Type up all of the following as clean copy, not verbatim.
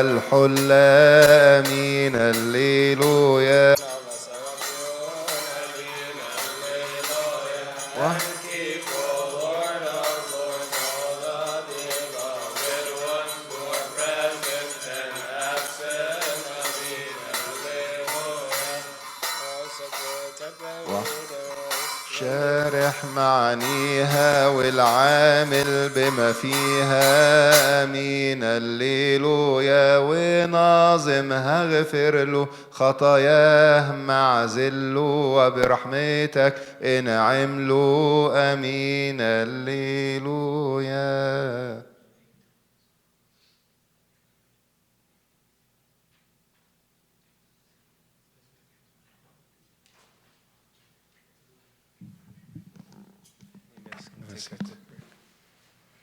الحل آمين الليلويا شارح معانيها والعامل بما فيها امين الليلويا وناظمها اغفر له خطاياه مع ذله وبرحمتك انعم له امين الليلويا.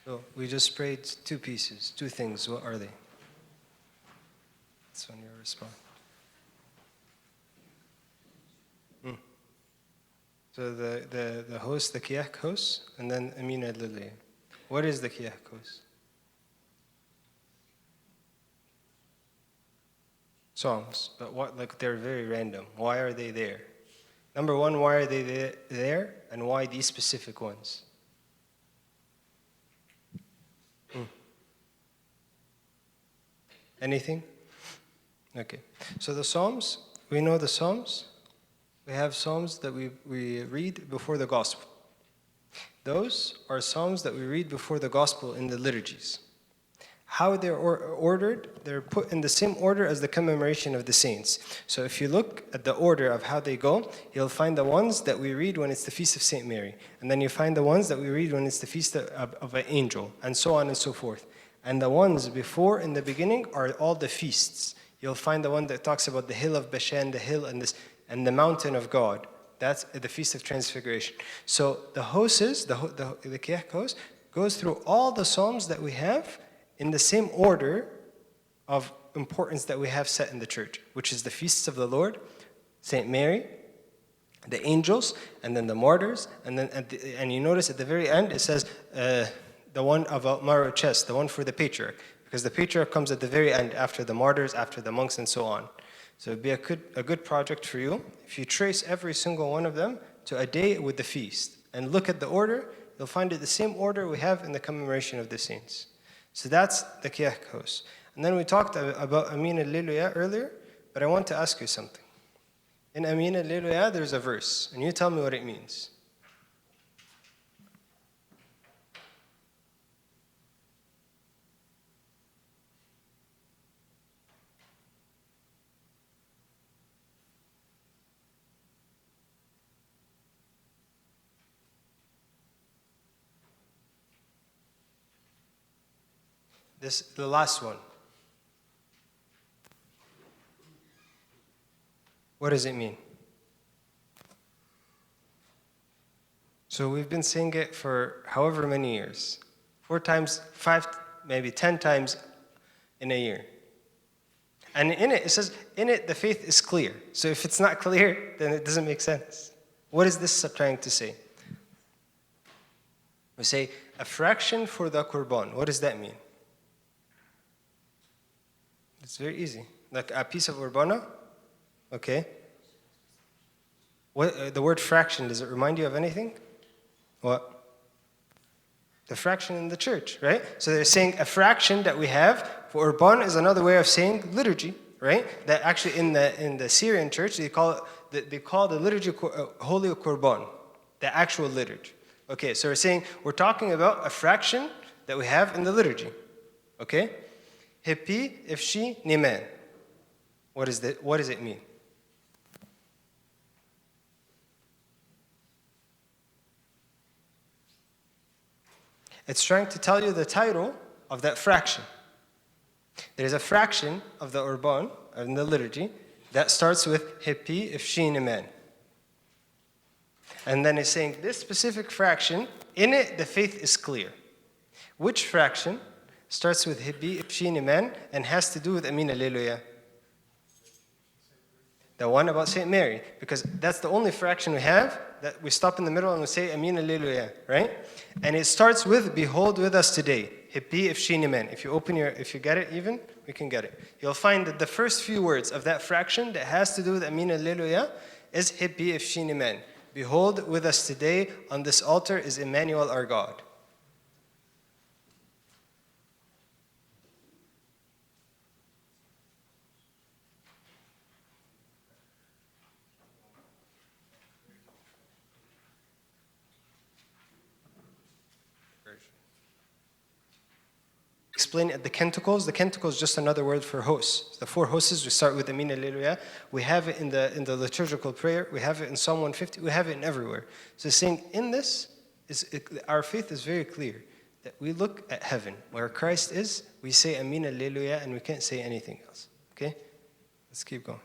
So we just prayed two pieces, two things. What are they? That's when you respond. So the host, the Kiyah host, and then Mina Lili. What is the Kiyah host? Songs, but what? Like they're very random. Why are they there? Number one, why are they there, and why these specific ones? Anything? Okay. So the Psalms, we know the Psalms. We have Psalms that we read before the Gospel. Those are Psalms that we read before the Gospel in the liturgies. How they're ordered, they're put in the same order as the commemoration of the saints. So if you look at the order of how they go, you'll find the ones that we read when it's the Feast of St. Mary. And then you find the ones that we read when it's the Feast of an Angel, and so on and so forth. And the ones before in the beginning are all the feasts. You'll find the one that talks about the hill of Bashan, the hill and the mountain of God. That's the Feast of Transfiguration. So the hosts, the Kiyah host, goes through all the Psalms that we have in the same order of importance that we have set in the church, which is the feasts of the Lord, St. Mary, the angels, and then the martyrs, and then and you notice at the very end it says the one about Maroches, the one for the patriarch, because the patriarch comes at the very end after the martyrs, after the monks, and so on. So it'd be a good project for you if you trace every single one of them to a day with the feast and look at the order. You'll find it the same order we have in the commemoration of the saints. So that's the Kiyah host. And then we talked about Amin al-Liluya earlier, but I want to ask you something. In Amin al-Liluya, there's a verse, and you tell me what it means. The last one. What does it mean? So we've been saying it for however many years. 4 times, 5, maybe 10 times in a year. And in it says, in it the faith is clear. So if it's not clear, then it doesn't make sense. What is this trying to say? We say, a fraction for the Qurban. What does that mean? It's very easy. Like a piece of urbana, okay. What the word fraction, does it remind you of anything? What? The fraction in the church, right? So they're saying a fraction that we have for urban is another way of saying liturgy, right? That actually in the Syrian church they call the liturgy Holy Qurban, the actual liturgy. Okay, so we're talking about a fraction that we have in the liturgy, okay. Hippi, ifshi, niman. What does it mean? It's trying to tell you the title of that fraction. There is a fraction of the urban, in the liturgy, that starts with hippi, ifshi, niman. And then it's saying this specific fraction, in it the faith is clear. Which fraction starts with hibbi, ifshi, niman, and has to do with Amin al-Liluya? The one about St. Mary, because that's the only fraction we have that we stop in the middle and we say Amin al-Liluya, right? And it starts with, behold with us today. Hippi Ifshinimen. If you get it even, we can get it. You'll find that the first few words of that fraction that has to do with Amin Alleluia is Hippi Ifshinimen. Behold, with us today on this altar is Emmanuel our God. Explain the Canticles. The Canticles is just another word for hosts. The 4 hosts, we start with Amin Alleluia. We have it in the liturgical prayer. We have it in Psalm 150. We have it in everywhere. So saying in this, our faith is very clear. That we look at heaven, where Christ is, we say Amin Alleluia, and we can't say anything else. Okay? Let's keep going.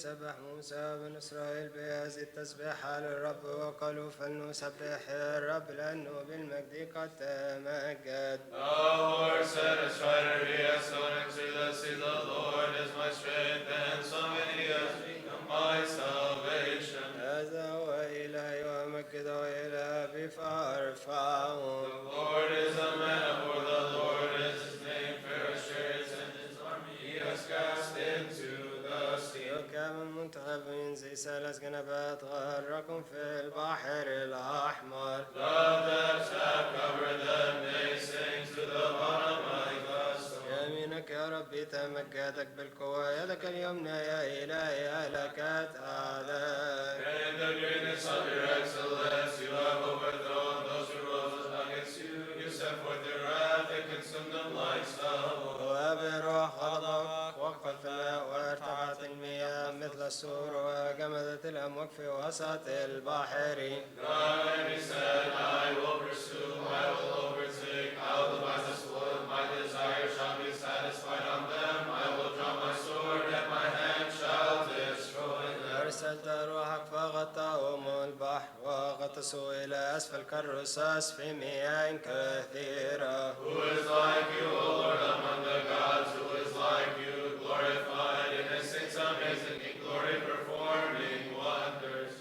سبح موسى بن إسرائيل بهذه التسبيحة للرب وقالوا فلنسبح الرب لأنه بالمجد قد تمجد. The Lord satisfied her, he has sown into the sea. The Lord is my strength and song, and he has become my salvation. هذا هو إلهي ومجده إلى أبي فأرفعه. The Lord is a man, for the Lord is his name. Pharaoh's chariots and his army he has cast into the sea. كم منتهبين زي ثلاث جنبات غرقهم في البحر الأحمر. The depths have covered them, they sink to the bottom like the storm. يمينك يا ربي تمجدك بالقوة, يدك اليمنى يا إلهي أهلكت أعداءك. In the greatness of your excellence you have overthrown those who rose against you. You sent forth your wrath and consumed them like stubble. وبروح غضبك وقفت في الماء وارتفعت المياه مثل السور وجمدت الأمواج في وسط البحر. God, and he said, I will pursue, I will overtake, I will divide the spoil, my desire shall be satisfied on them. I will draw my sword and my hand shall destroy them. أرسلت روحك فغطاهم البحر وغطسوا إلى أسفل كالرصاص في مياه كثيرة. Who is like you, O Lord, among the gods? Who is like you, glorified in his saints, amazing in glory, performing wonders.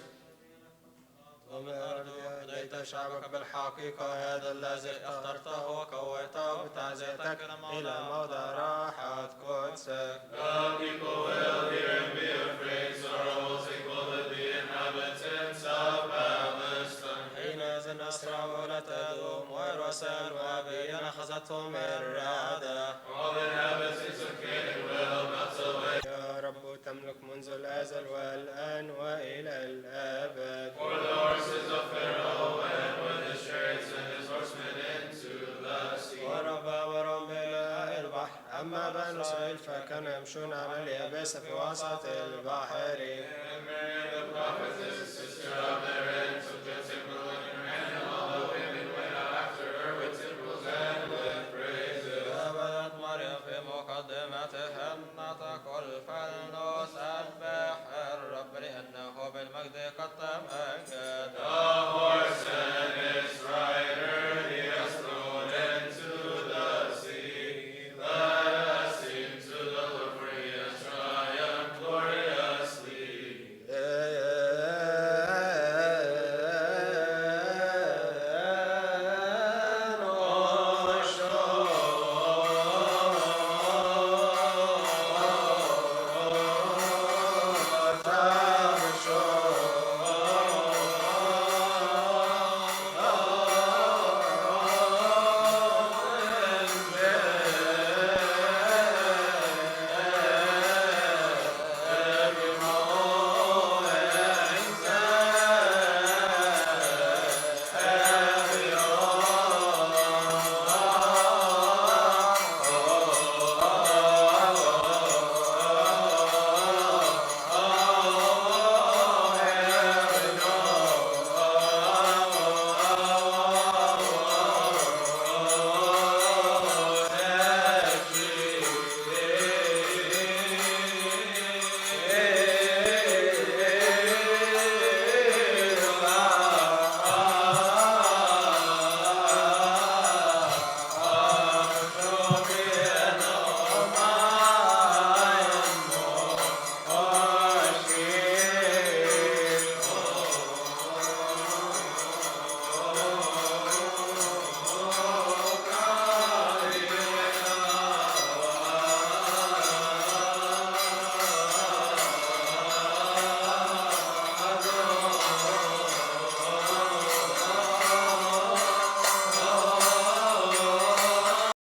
أديت شعبك بالحقيقة, هذا الذي اخترته وقويته بتعزيتك إلى موضع راحة قدسك. The people will hear and be afraid, sorrow will take hold of the inhabitants of Palestine. حينئذ أسرع ولا تدوم ورؤساء وأبي أخذتهم الرعدة. All the inhabitants of Canaan will melt away. يا رب تملك منذ الأزل والآن وإلى الأبد. For the horses of Pharaoh went with his chariots and his horsemen into the sea. ورب إلى البحر, أما بنو إسرائيل فكانوا يمشون على اليابسة في وسط البحر. And Miriam the prophetess, sister of Aaron,